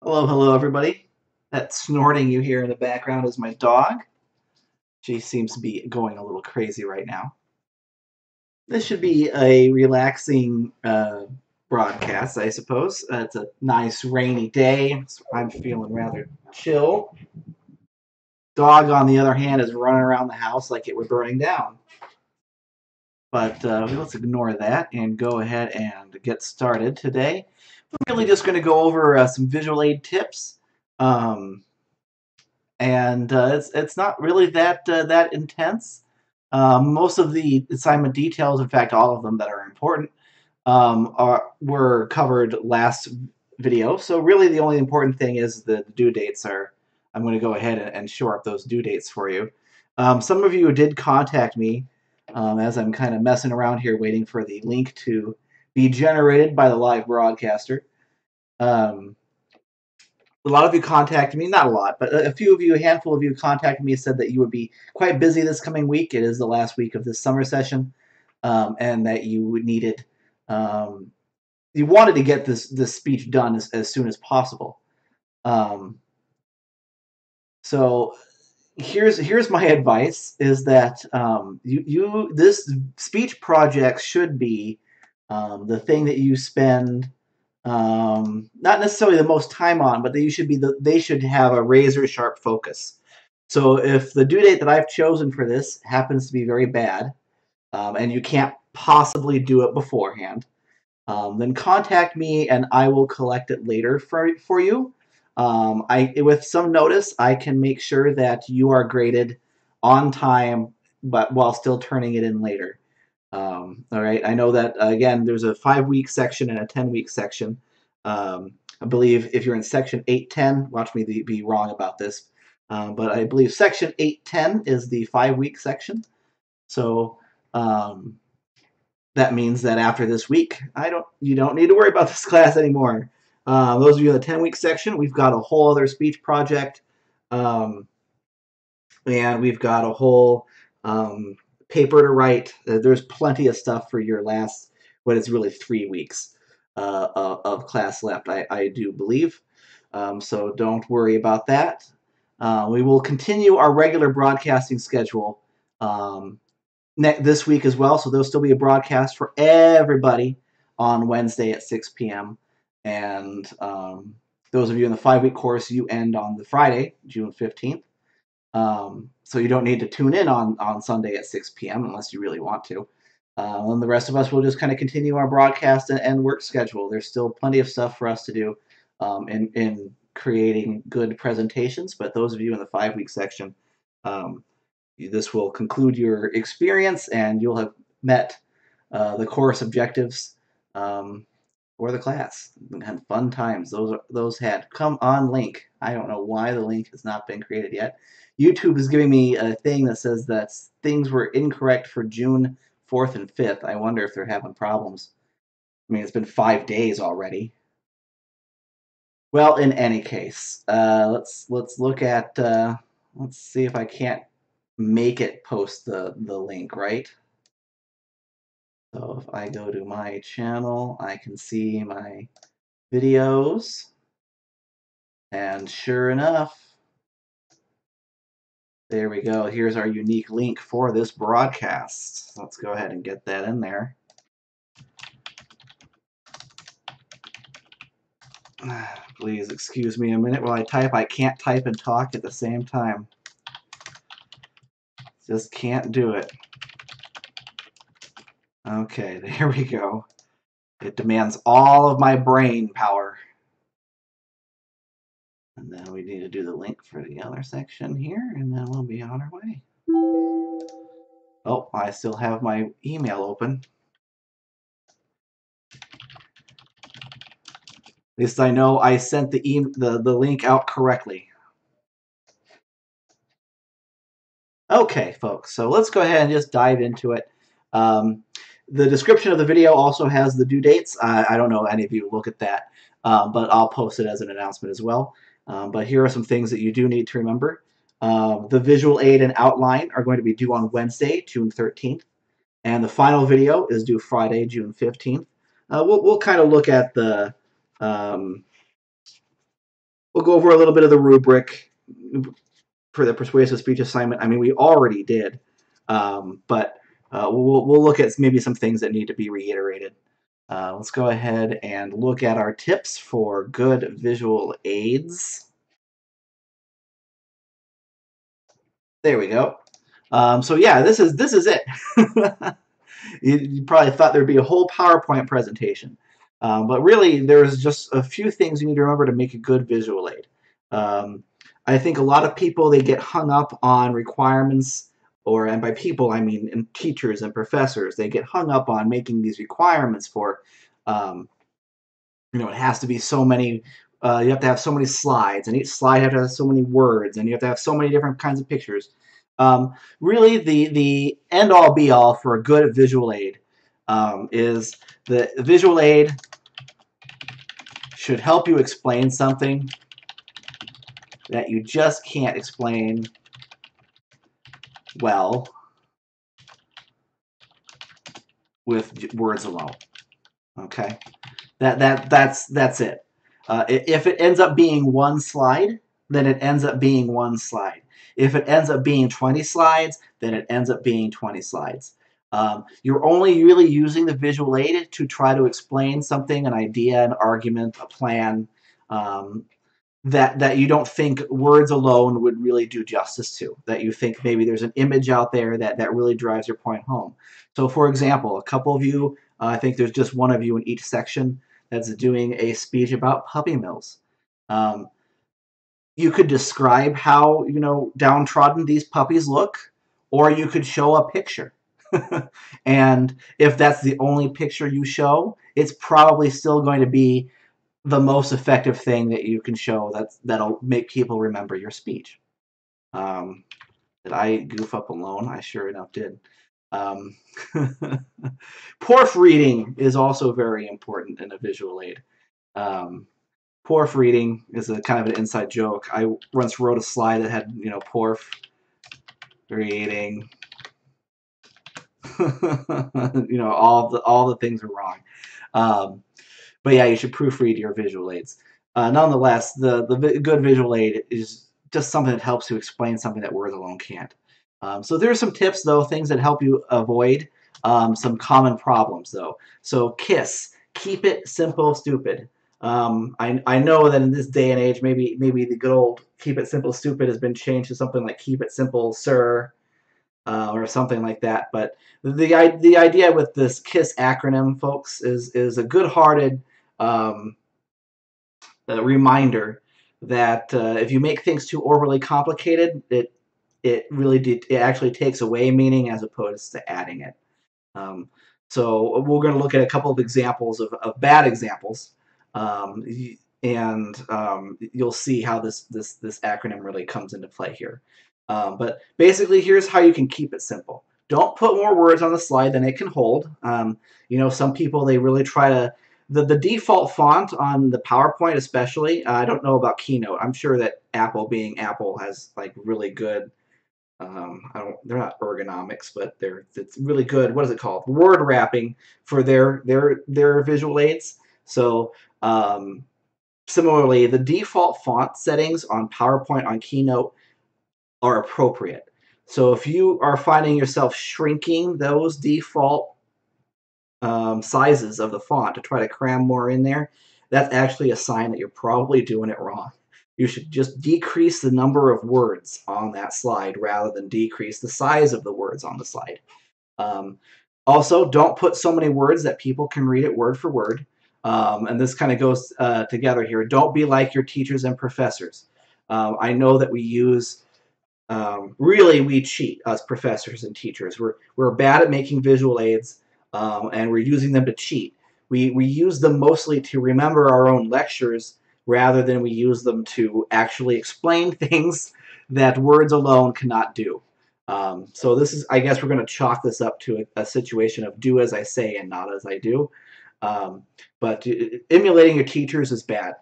Hello, hello, everybody. That snorting you hear in the background is my dog. She seems to be going a little crazy right now. This should be a relaxing broadcast, I suppose. It's a nice rainy day. So I'm feeling rather chill. Dog, on the other hand, is running around the house like it were burning down. But let's ignore that and go ahead and get started today. We're really just going to go over some visual aid tips. Um, and it's not really that intense. Most of the assignment details, in fact, all of them that are important, were covered last video. So really, the only important thing is the due dates are. I'm going to go ahead and shore up those due dates for you. Some of you did contact me as I'm kind of messing around here, waiting for the link to be generated by the live broadcaster. Um, a lot of you contacted me, not a lot, but a few of you, a handful of you contacted me and said that you would be quite busy this coming week. It is the last week of this summer session, and that you needed, um, you wanted to get this speech done as soon as possible. Um, so here's my advice: is that this speech project should be the thing that you spend not necessarily the most time on, but they should have a razor sharp focus. So if the due date that I've chosen for this happens to be very bad, and you can't possibly do it beforehand, then contact me and I will collect it later for you. With some notice, I can make sure that you are graded on time, but while still turning it in later. All right. I know that again. There's a 5-week section and a 10-week section. I believe if you're in section 810, watch me be wrong about this, but I believe section 810 is the 5-week section. So um, that means that after this week, you don't need to worry about this class anymore. Those of you in the 10-week section, we've got a whole other speech project. Um, and we've got a whole paper to write. There's plenty of stuff for your last, what is really 3 weeks of class left, I do believe. So don't worry about that. We will continue our regular broadcasting schedule this week as well. So there'll still be a broadcast for everybody on Wednesday at 6 p.m. And those of you in the 5-week course, you end on the Friday, June 15th. So you don't need to tune in on Sunday at 6 p.m. unless you really want to. And the rest of us will just kind of continue our broadcast and work schedule. There's still plenty of stuff for us to do in creating good presentations, but those of you in the 5-week section, um, this will conclude your experience and you'll have met the course objectives for the class. We had fun times. Those had come on link. I don't know why the link has not been created yet. YouTube is giving me a thing that says that things were incorrect for June 4th and 5th. I wonder if they're having problems. I mean, it's been 5 days already. Well, in any case, let's look at let's see if I can't make it post the link, right? So if I go to my channel, I can see my videos. And sure enough, there we go. Here's our unique link for this broadcast. Let's go ahead and get that in there. Please excuse me a minute while I type. I can't type and talk at the same time. Just can't do it. Okay, there we go. It demands all of my brain power. And then we need to do the link for the other section here, and then we'll be on our way. Oh, I still have my email open. At least I know I sent the link out correctly. Okay, folks, so let's go ahead and just dive into it. The description of the video also has the due dates. I don't know if any of you look at that, but I'll post it as an announcement as well. But here are some things that you do need to remember. The visual aid and outline are going to be due on Wednesday, June 13th, and the final video is due Friday, June 15th. We'll kind of look at the We'll go over a little bit of the rubric for the persuasive speech assignment. I mean, we already did, but we'll look at maybe some things that need to be reiterated. Let's go ahead and look at our tips for good visual aids. There we go. So yeah, this is it. You probably thought there'd be a whole PowerPoint presentation, but really there's just a few things you need to remember to make a good visual aid. I think a lot of people, they get hung up on requirements, and by people I mean teachers and professors. They get hung up on making these requirements for, it has to be so many. You have to have so many slides, and each slide has to have so many words, and you have to have so many different kinds of pictures. Really, the end-all be-all for a good visual aid is the visual aid should help you explain something that you just can't explain well with words alone. Okay, that's it. If it ends up being one slide, then it ends up being one slide. If it ends up being 20 slides, then it ends up being 20 slides. You're only really using the visual aid to try to explain something, an idea, an argument, a plan, that you don't think words alone would really do justice to, that you think maybe there's an image out there that really drives your point home. So for example, a couple of you, I think there's just one of you in each section that's doing a speech about puppy mills. You could describe how, downtrodden these puppies look, or you could show a picture. And if that's the only picture you show, it's probably still going to be the most effective thing that you can show that'll make people remember your speech. Did I goof up alone? I sure enough did. Proofreading is also very important in a visual aid. Proofreading is a kind of an inside joke. I once wrote a slide that had, porf reading. All the things are wrong. But yeah, you should proofread your visual aids. Nonetheless, the good visual aid is just something that helps you explain something that words alone can't. So there are some tips, though, things that help you avoid some common problems, though. So KISS, keep it simple, stupid. I know that in this day and age, maybe the good old keep it simple, stupid has been changed to something like keep it simple, sir, or something like that. But the idea with this KISS acronym, folks, is a good-hearted reminder that if you make things too overly complicated, it actually takes away meaning as opposed to adding it. So we're going to look at a couple of examples of bad examples, and you'll see how this acronym really comes into play here. But basically, here's how you can keep it simple. Don't put more words on the slide than it can hold. Some people, they really try to. The default font on the PowerPoint, especially, I don't know about Keynote. I'm sure that Apple, being Apple, has like really good. They're not ergonomics, but it's really good. What is it called? Word wrapping for their visual aids. So similarly, the default font settings on PowerPoint on Keynote are appropriate. So if you are finding yourself shrinking those default sizes of the font to try to cram more in there, that's actually a sign that you're probably doing it wrong. You should just decrease the number of words on that slide rather than decrease the size of the words on the slide. Also, don't put so many words that people can read it word for word. And this kind of goes together here. Don't be like your teachers and professors. I know that we use really, we cheat, us professors and teachers. We're bad at making visual aids, and we're using them to cheat. We use them mostly to remember our own lectures rather than we use them to actually explain things that words alone cannot do. So this is, I guess we're going to chalk this up to a situation of do as I say and not as I do. But emulating your teachers is bad.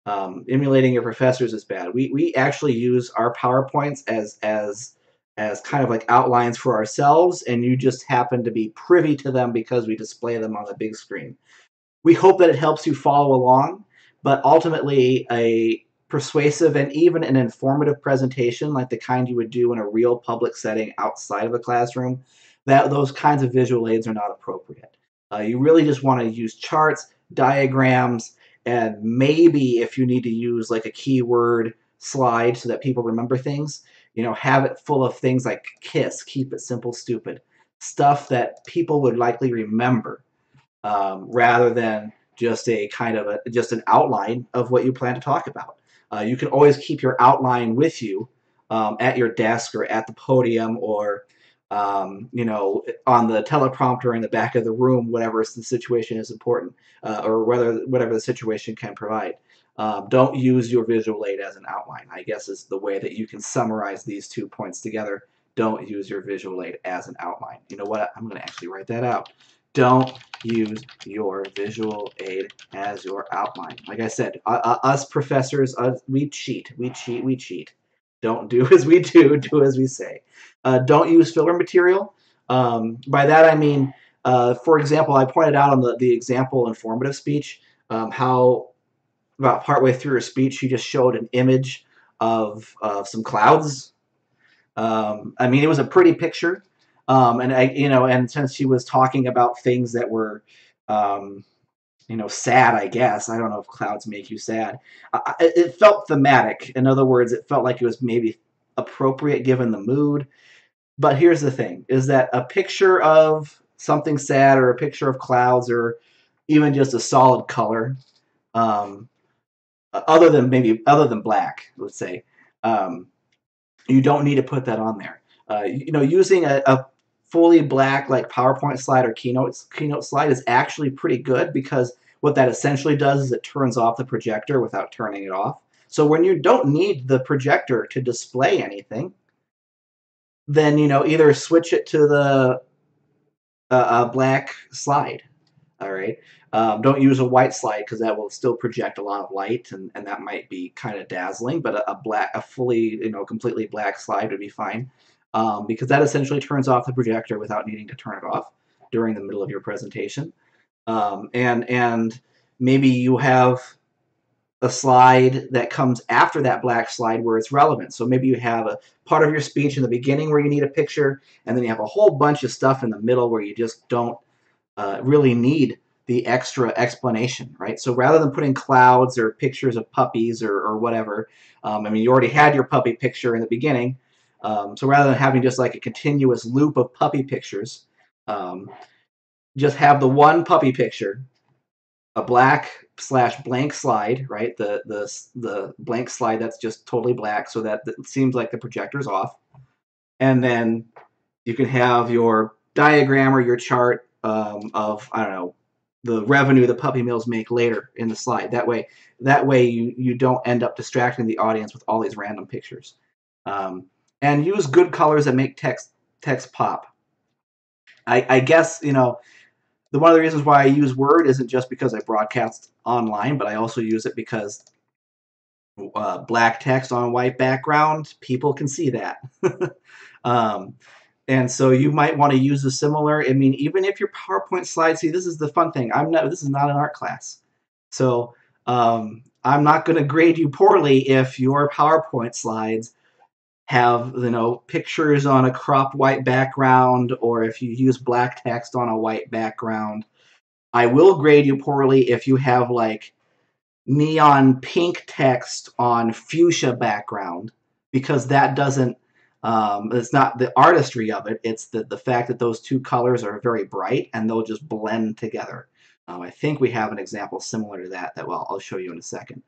Emulating your professors is bad. We actually use our PowerPoints as kind of like outlines for ourselves, and you just happen to be privy to them because we display them on the big screen. We hope that it helps you follow along, but ultimately a persuasive and even an informative presentation, like the kind you would do in a real public setting outside of a classroom, that those kinds of visual aids are not appropriate. You really just want to use charts, diagrams, and maybe if you need to use like a keyword slide so that people remember things, have it full of things like KISS, keep it simple, stupid, stuff that people would likely remember, rather than just a kind of just an outline of what you plan to talk about. You can always keep your outline with you, at your desk or at the podium, or on the teleprompter in the back of the room, whatever the situation is important, or whatever the situation can provide. Don't use your visual aid as an outline, I guess, is the way that you can summarize these 2 points together. Don't use your visual aid as an outline. You know what? I'm going to actually write that out. Don't use your visual aid as your outline. Like I said, us professors, we cheat. We cheat. We cheat. Don't do as we do as we say. Don't use filler material. By that I mean, for example, I pointed out on the example informative speech, how about partway through her speech she just showed an image of some clouds. I mean, it was a pretty picture, and since she was talking about things that were, sad, I guess. I don't know if clouds make you sad. It felt thematic. In other words, it felt like it was maybe appropriate given the mood. But here's the thing: is that a picture of something sad, or a picture of clouds, or even just a solid color, um, other than black, let's say. Um, you don't need to put that on there. Using a fully black like PowerPoint slide or keynote slide is actually pretty good, because what that essentially does is it turns off the projector without turning it off. So when you don't need the projector to display anything, then either switch it to the black slide. All right. Don't use a white slide, because that will still project a lot of light, and that might be kind of dazzling. But a fully, completely black slide would be fine, because that essentially turns off the projector without needing to turn it off during the middle of your presentation. And maybe you have a slide that comes after that black slide where it's relevant. So maybe you have a part of your speech in the beginning where you need a picture, and then you have a whole bunch of stuff in the middle where you just don't really need the extra explanation, right? So rather than putting clouds or pictures of puppies or whatever, you already had your puppy picture in the beginning. So rather than having just like a continuous loop of puppy pictures, just have the one puppy picture, a black/blank slide, right? The blank slide that's just totally black, so that it seems like the projector's off, and then you can have your diagram or your chart, of, I don't know, the revenue the puppy mills make later in the slide. That way you don't end up distracting the audience with all these random pictures. And use good colors that make text pop. I guess one of the reasons why I use Word isn't just because I broadcast online, but I also use it because black text on a white background, people can see that. um, And so you might want to use a similar. Even if your PowerPoint slides, see, this is the fun thing. This is not an art class, so I'm not going to grade you poorly if your PowerPoint slides have pictures on a cropped white background, or if you use black text on a white background. I will grade you poorly if you have like neon pink text on fuchsia background, because that doesn't, it's not the artistry of it, it's the fact that those two colors are very bright and they'll just blend together. I think we have an example similar to that I'll show you in a second.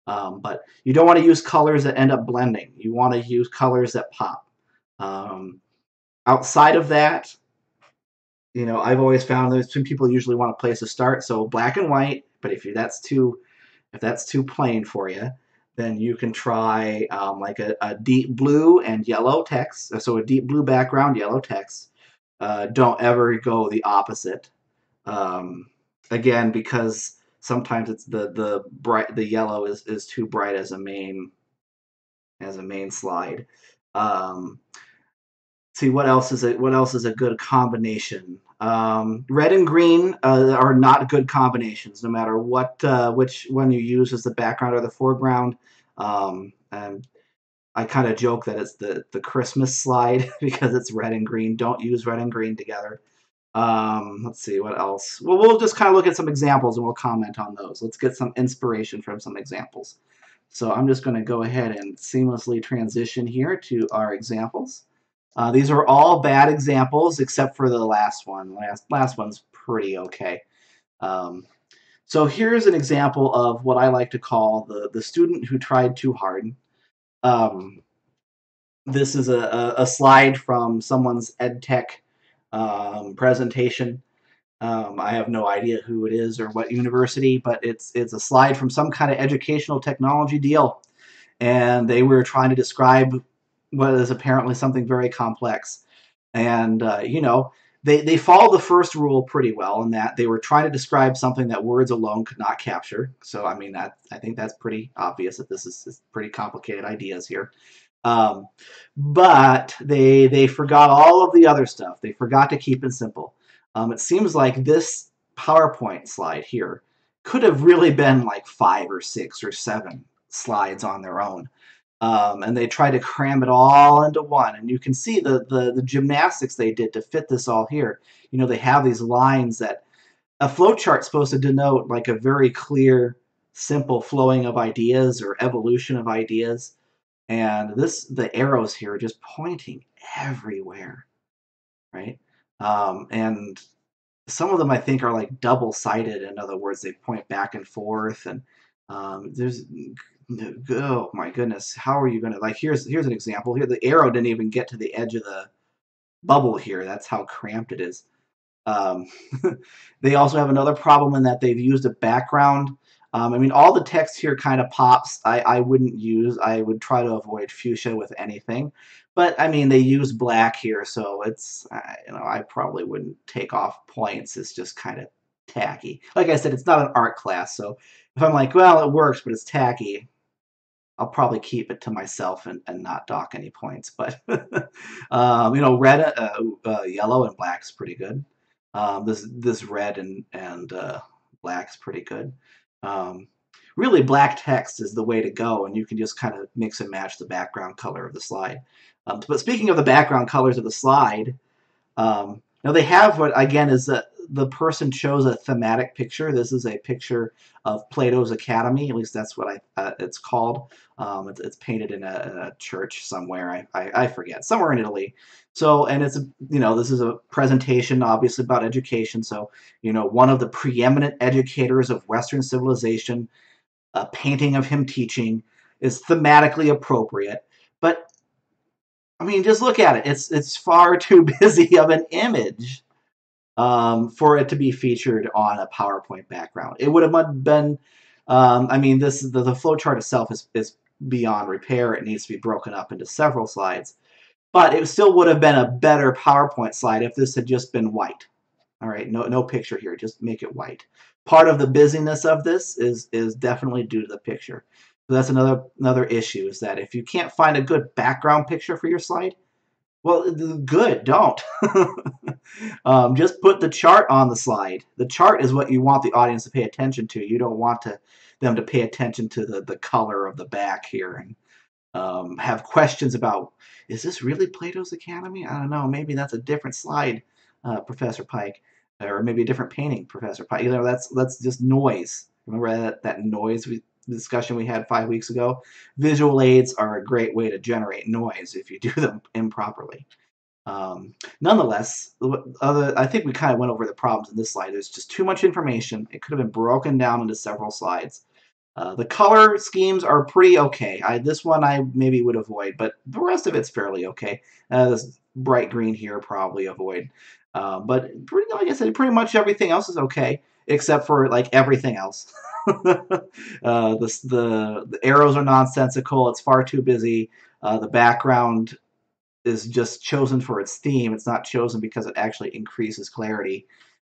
But you don't want to use colors that end up blending. You want to use colors that pop. Outside of that, I've always found there's some people usually want a place to start, so black and white. But if that's too plain for you, then you can try like a deep blue and yellow text. So a deep blue background, yellow text. Don't ever go the opposite. Again, because sometimes it's the yellow is too bright as a main slide. See what else is a good combination. Red and green are not good combinations, no matter which one you use as the background or the foreground. And I kind of joke that it's the Christmas slide because it's red and green. Don't use red and green together. Let's see what else. Well, we'll just kind of look at some examples and we'll comment on those. Let's get some inspiration from some examples. So I'm just going to go ahead and seamlessly transition here to our examples. These are all bad examples except for the last one. Last one's pretty okay. Um, so here's an example of what I like to call the student who tried too hard. Um, this is a slide from someone's ed tech presentation. I have no idea who it is or what university, but it's a slide from some kind of educational technology deal, and they were trying to describe what is apparently something very complex. And they followed the first rule pretty well in that they were trying to describe something that words alone could not capture. So I mean I think that's pretty obvious that this is pretty complicated ideas here. Um, but they forgot all of the other stuff. They forgot to keep it simple. It seems like this PowerPoint slide here could have really been like 5 or 6 or 7 slides on their own. And they tried to cram it all into one. And you can see the gymnastics they did to fit this all here. You know, they have these lines that a flowchart's supposed to denote like a very clear, simple flowing of ideas or evolution of ideas. And the arrows here are just pointing everywhere, right? And some of them I think are like double-sided. In other words, they point back and forth, and there's oh my goodness, how are you gonna like? Here's an example. Here, the arrow didn't even get to the edge of the bubble here. That's how cramped it is. Um, they also have another problem in that they've used a background. I mean, all the text here kind of pops. I wouldn't use, I would try to avoid fuchsia with anything. But I mean, they use black here, so it's, I probably wouldn't take off points. It's just kind of tacky. Like I said, it's not an art class, so if I'm like, well, it works, but it's tacky, I'll probably keep it to myself and not dock any points. But red, yellow, and black is pretty good. This red and black is pretty good. Um, really, black text is the way to go, and you can just kind of mix and match the background color of the slide. But speaking of the background colors of the slide, now they have what again is the person chose a thematic picture. This is a picture of Plato's Academy. At least that's what it's called. It's painted in a church somewhere. I forget, somewhere in Italy. So, and it's this is a presentation obviously about education. So, one of the preeminent educators of Western civilization, a painting of him teaching is thematically appropriate. But I mean, just look at it. It's far too busy of an image for it to be featured on a PowerPoint background. It would have been, I mean, the flowchart itself is beyond repair. It needs to be broken up into several slides. But it still would have been a better PowerPoint slide if this had just been white. All right, no picture here. Just make it white. Part of the busyness of this is definitely due to the picture. So that's another issue is that if you can't find a good background picture for your slide, well, good, don't. Just put the chart on the slide. The chart is what you want the audience to pay attention to. You don't want them to pay attention to the color of the back here and have questions about, is this really Plato's Academy? I don't know. Maybe that's a different slide, Professor Pike, or maybe a different painting, Professor Pike. That's just noise. Remember that noise discussion we had 5 weeks ago? Visual aids are a great way to generate noise if you do them improperly. Nonetheless, I think we kind of went over the problems in this slide. There's just too much information. It could have been broken down into several slides. The color schemes are pretty okay. This one I maybe would avoid, but the rest of it's fairly okay. This bright green here probably avoid. But like I said, pretty much everything else is okay, except for like everything else. The arrows are nonsensical. It's far too busy. The background is just chosen for its theme. It's not chosen because it actually increases clarity.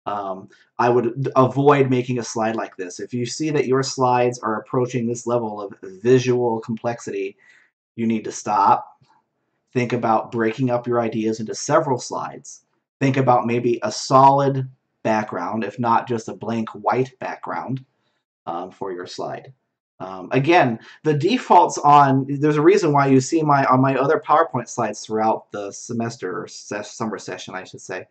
I would avoid making a slide like this. If you see that your slides are approaching this level of visual complexity, you need to stop. Think about breaking up your ideas into several slides. Think about maybe a solid background, if not just a blank white background for your slide. Again, the defaults on, there's a reason why you see on my other PowerPoint slides throughout the semester, or summer session, I should say,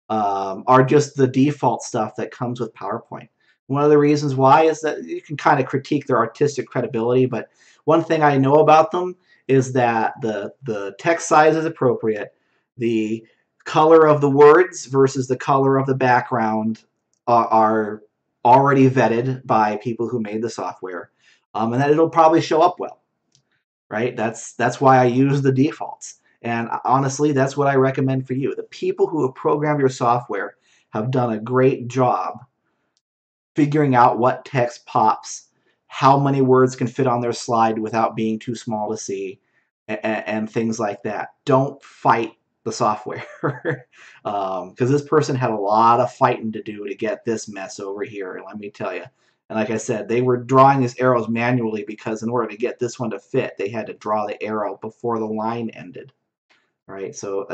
are just the default stuff that comes with PowerPoint. One of the reasons why is that you can kind of critique their artistic credibility, but one thing I know about them is that the text size is appropriate, the color of the words versus the color of the background are already vetted by people who made the software, and that it'll probably show up well, right? That's why I use the defaults. And honestly, that's what I recommend for you. The people who have programmed your software have done a great job figuring out what text pops, how many words can fit on their slide without being too small to see, and things like that. Don't fight the software, because this person had a lot of fighting to do to get this mess over here, let me tell you. And like I said, they were drawing these arrows manually because in order to get this one to fit, they had to draw the arrow before the line ended, right? So,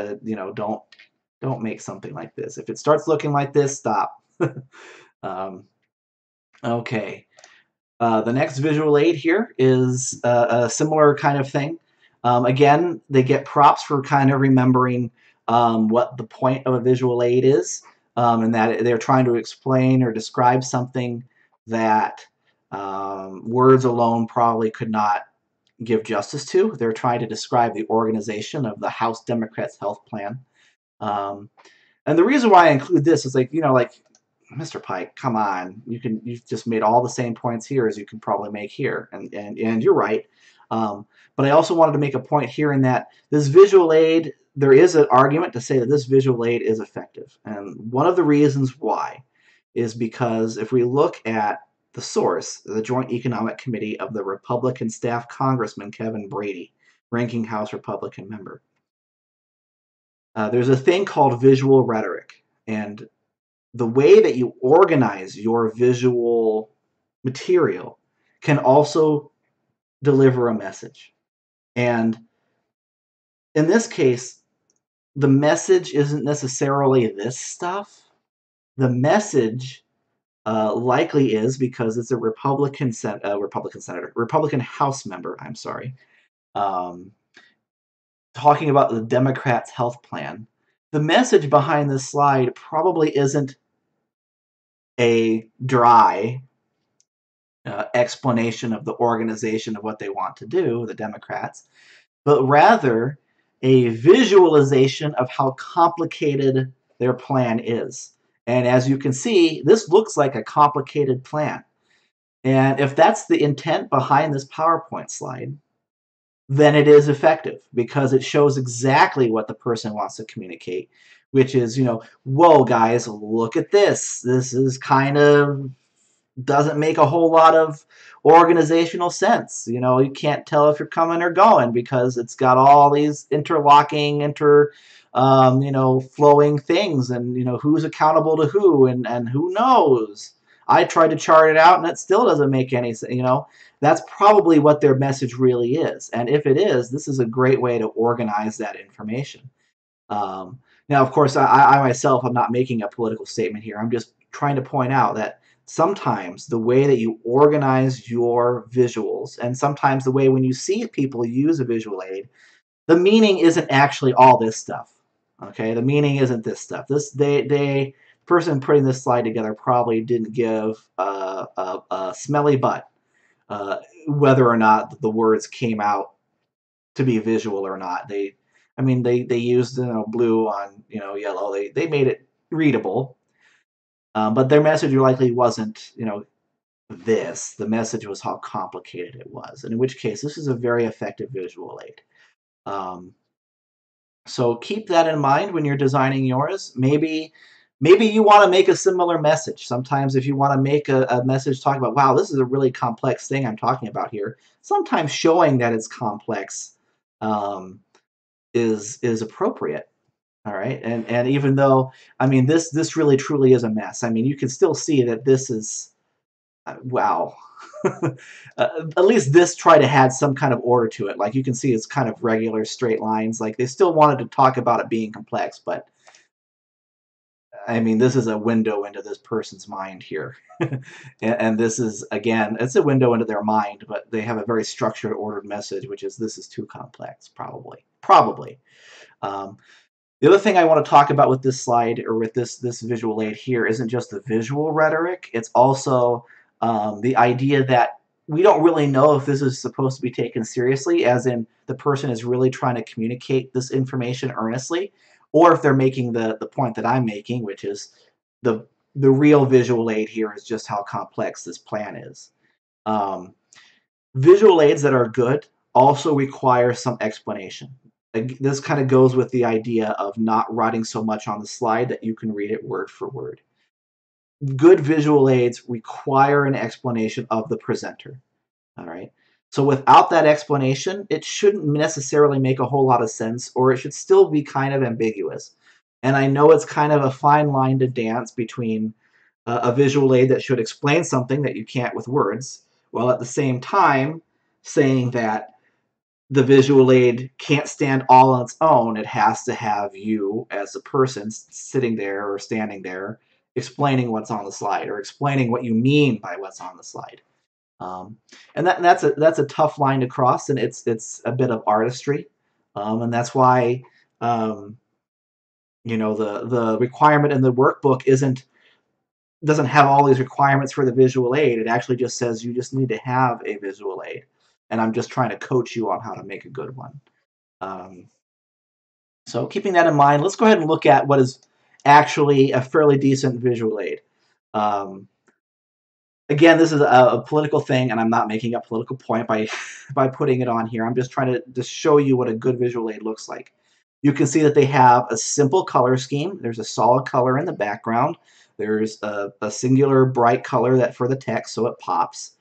don't make something like this. If it starts looking like this, stop. um, okay. The next visual aid here is a similar kind of thing. Again, they get props for kind of remembering what the point of a visual aid is, and that they're trying to explain or describe something that words alone probably could not give justice to. They're trying to describe the organization of the House Democrats' health plan. Um, and the reason why I include this is like, Mr. Pike, come on. You've just made all the same points here as you can probably make here. And you're right. But I also wanted to make a point here in that this visual aid, there is an argument to say that this visual aid is effective. And one of the reasons why is because if we look at the source, the Joint Economic Committee of the Republican staff Congressman Kevin Brady, ranking House Republican member, there's a thing called visual rhetoric. And the way that you organize your visual material can also deliver a message. And in this case, the message isn't necessarily this stuff. The message likely is because it's a Republican senator, Republican House member, I'm sorry, um, talking about the Democrats' health plan. The message behind this slide probably isn't a dry explanation of the organization of what they want to do, the Democrats, but rather a visualization of how complicated their plan is. And as you can see, this looks like a complicated plan. And if that's the intent behind this PowerPoint slide, then it is effective because it shows exactly what the person wants to communicate, which is, whoa, guys, look at this. This is kind of doesn't make a whole lot of organizational sense. You can't tell if you're coming or going because it's got all these interlocking, flowing things, and who's accountable to who, and who knows. I tried to chart it out, and it still doesn't make any sense. That's probably what their message really is, and if it is, this is a great way to organize that information. Now, of course, I myself, I'm not making a political statement here. I'm just trying to point out that sometimes the way that you organize your visuals, and sometimes the way when you see people use a visual aid, the meaning isn't actually all this stuff. Okay, the meaning isn't this stuff. The person putting this slide together probably didn't give a smelly butt whether or not the words came out to be visual or not. They used blue on yellow. They made it readable, but their message likely wasn't this. The message was how complicated it was, and in which case this is a very effective visual aid. So keep that in mind when you're designing yours. Maybe you want to make a similar message. Sometimes if you want to make a message talking about, wow, this is a really complex thing I'm talking about here, sometimes showing that it's complex is appropriate. All right, and even though this really truly is a mess. You can still see that this is wow. At least this tried to have some kind of order to it. Like you can see, it's kind of regular straight lines. Like they still wanted to talk about it being complex, but I mean, this is a window into this person's mind here. And this is, again, it's a window into their mind, but they have a very structured, ordered message, which is this is too complex, probably. Probably. Um, the other thing I want to talk about with this slide or with this visual aid here isn't just the visual rhetoric. It's also the idea that we don't really know if this is supposed to be taken seriously, as in the person is really trying to communicate this information earnestly, or if they're making the point that I'm making, which is the the real visual aid here is just how complex this plan is. Um, Visual aids that are good also require some explanation. This kind of goes with the idea of not writing so much on the slide that you can read it word for word. Good visual aids require an explanation of the presenter. All right. So without that explanation, it shouldn't necessarily make a whole lot of sense, or it should still be kind of ambiguous. And I know it's kind of a fine line to dance between a visual aid that should explain something that you can't with words, while at the same time saying that the visual aid can't stand all on its own. It has to have you as a person sitting there or standing there explaining what's on the slide or explaining what you mean by what's on the slide. Um, and that's a tough line to cross, and it's a bit of artistry, and that's why um, the requirement in the workbook isn't doesn't have all these requirements for the visual aid. It actually just says you just need to have a visual aid, and I'm just trying to coach you on how to make a good one. Um, so keeping that in mind, let's go ahead and look at what is actually a fairly decent visual aid. Um, Again, this is a political thing, and I'm not making a political point by by putting it on here. I'm just trying to show you what a good visual aid looks like. You can see that they have a simple color scheme. There's a solid color in the background. There's a singular bright color that for the text, so it pops.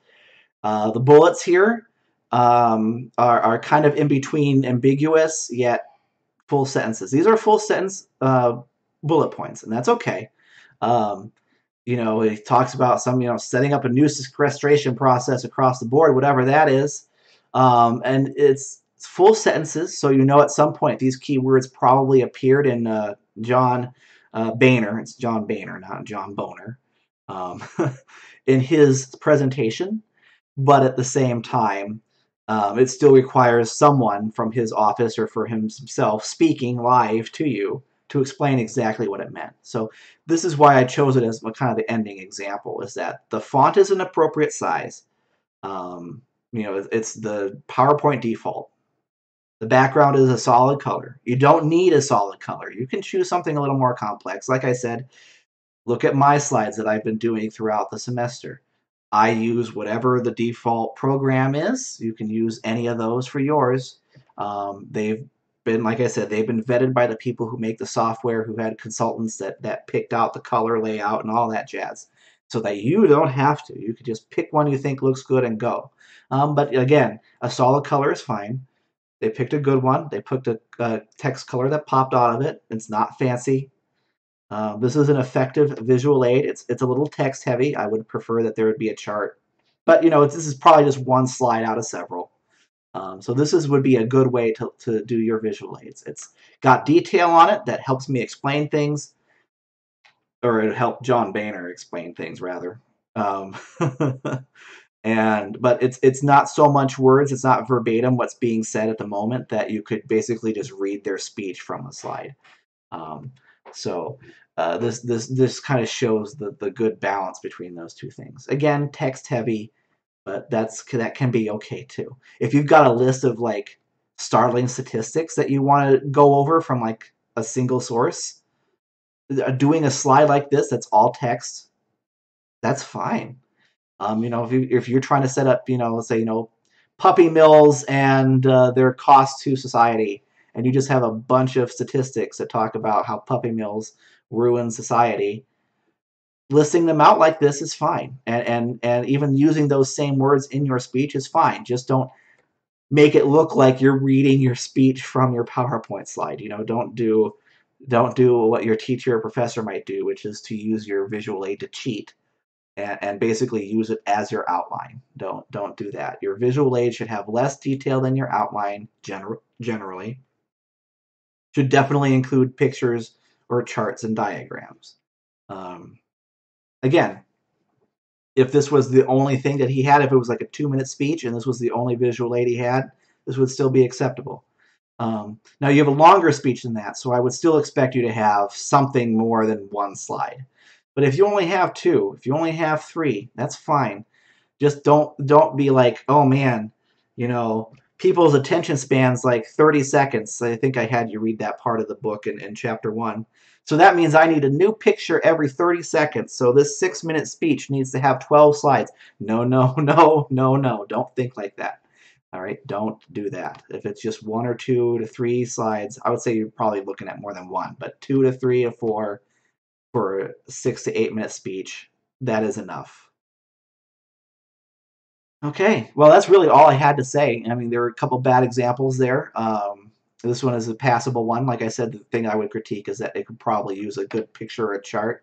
The bullets here are kind of in between ambiguous yet full sentences. These are full sentence bullet points, and that's okay. Um, he talks about some, setting up a new sequestration process across the board, whatever that is. And it's full sentences, so at some point these keywords probably appeared in John Boehner. It's John Boehner, not John Boner, um, in his presentation. But at the same time, it still requires someone from his office or for himself speaking live to you to explain exactly what it meant. So this is why I chose it as kind of the ending example, is that the font is an appropriate size. It's the PowerPoint default. The background is a solid color. You don't need a solid color. You can choose something a little more complex. Like I said, look at my slides that I've been doing throughout the semester. I use whatever the default program is. You can use any of those for yours. They've been, like I said, they've been vetted by the people who make the software, who had consultants that picked out the color layout and all that jazz, so that you don't have to. You could just pick one you think looks good and go. But again, a solid color is fine. They picked a good one. They picked a text color that popped out of it. It's not fancy. This is an effective visual aid. It's a little text heavy. I would prefer that there would be a chart, but this is probably just one slide out of several. So would be a good way to do your visual aids. It's got detail on it that helps me explain things, or it helped John Boehner explain things rather. Um, but it's not so much words. It's not verbatim what's being said at the moment, that you could basically just read their speech from a slide. Um, so this kind of shows the good balance between those two things. Again, text heavy, but that can be okay too. If you've got a list of like startling statistics that you want to go over from like a single source, doing a slide like this that's all text, that's fine. If you're trying to set up, let's say, puppy mills and their cost to society, and you just have a bunch of statistics that talk about how puppy mills ruin society, listing them out like this is fine, and even using those same words in your speech is fine. Just don't make it look like you're reading your speech from your PowerPoint slide. Don't do what your teacher or professor might do, which is to use your visual aid to cheat and basically use it as your outline. Don't do that. Your visual aid should have less detail than your outline generally. Should definitely include pictures or charts and diagrams. Um, Again, if this was the only thing that he had, if it was like a 2-minute speech and this was the only visual aid he had, this would still be acceptable. Now you have a longer speech than that, so I would still expect you to have something more than one slide. But if you only have two, if you only have three, that's fine. Just don't be like, oh man, people's attention spans like 30 seconds. I think I had you read that part of the book in chapter 1. So that means I need a new picture every 30 seconds. So this 6-minute speech needs to have 12 slides. No, no, no, no, no. Don't think like that. All right, don't do that. If it's just 1 or 2 to 3 slides, I would say you're probably looking at more than one, but 2 to 3 to 4 for a 6 to 8 minute speech, that is enough. Okay, well, that's really all I had to say. I mean, there were a couple bad examples there. This one is a passable one. Like I said, the thing I would critique is that it could probably use a good picture or a chart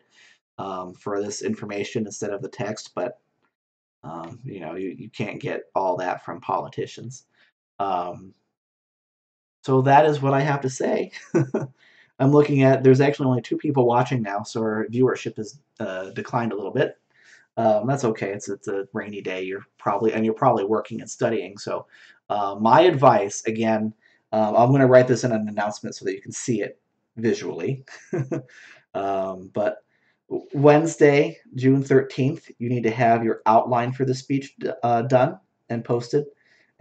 for this information instead of the text, but you can't get all that from politicians. Um, so that is what I have to say. I'm looking at, there's actually only 2 people watching now, so our viewership has declined a little bit. That's okay. It's a rainy day. You're probably working and studying. So, my advice again, I'm going to write this in an announcement so that you can see it visually. But Wednesday, June 13th, you need to have your outline for the speech done and posted,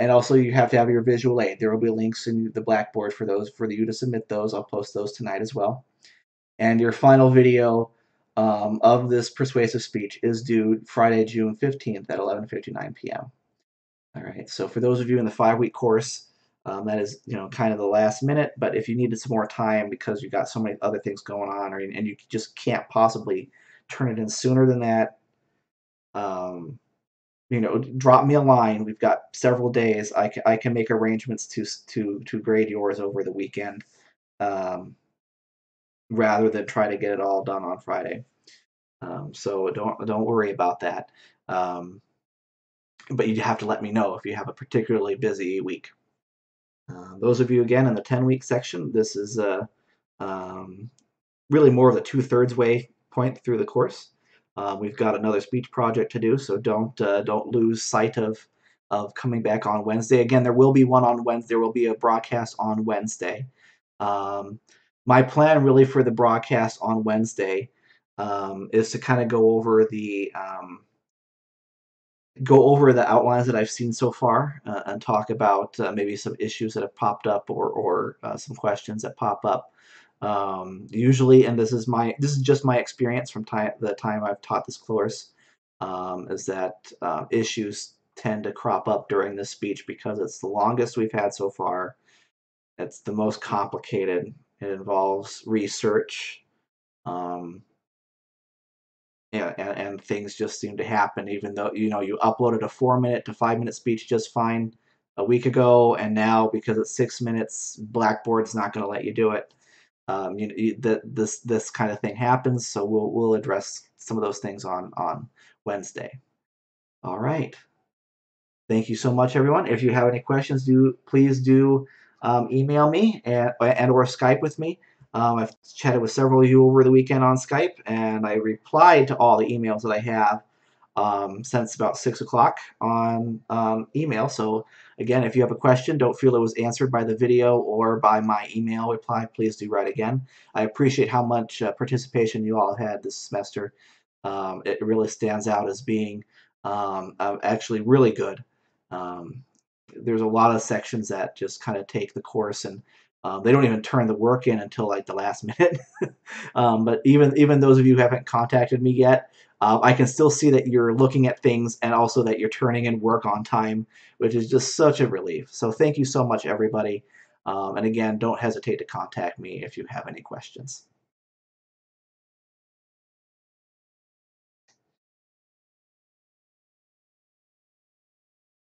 and also you have to have your visual aid. There will be links in the Blackboard for those for you to submit those. I'll post those tonight as well. And your final video of this persuasive speech is due Friday, June 15th at 11:59 p.m. All right. So for those of you in the 5-week course, that is kind of the last minute. But if you needed some more time because you got so many other things going on, and you just can't possibly turn it in sooner than that, drop me a line. We've got several days. I can make arrangements to grade yours over the weekend, rather than try to get it all done on Friday. So don't worry about that. Um, but you have to let me know if you have a particularly busy week. Those of you again in the 10-week section, this is um, really more of the 2/3 way point through the course. We've got another speech project to do, so don't lose sight of coming back on Wednesday. Again, there will be one on Wednesday. There will be a broadcast on Wednesday. Um, my plan really for the broadcast on Wednesday is to kind of go over the outlines that I've seen so far and talk about maybe some issues that have popped up or some questions that pop up. Usually, and this is just my experience from the time I've taught this course, is that issues tend to crop up during this speech because it's the longest we've had so far. It's the most complicated. It involves research. Um, yeah, and things just seem to happen, even though you uploaded a 4-minute to 5-minute speech just fine a week ago, and now because it's 6 minutes, Blackboard's not going to let you do it. This kind of thing happens, so we'll address some of those things on Wednesday. All right. Thank you so much, everyone. If you have any questions, please do email me and or Skype with me. I've chatted with several of you over the weekend on Skype, and I replied to all the emails that I have since about 6 o'clock on email. So again, if you have a question, don't feel it was answered by the video or by my email reply, please do write again. I appreciate how much participation you all had this semester. It really stands out as being actually really good. Um, there's a lot of sections that just kind of take the course and they don't even turn the work in until like the last minute. But even those of you who haven't contacted me yet, I can still see that you're looking at things and also that you're turning in work on time, which is just such a relief. So thank you so much, everybody. And again, don't hesitate to contact me if you have any questions.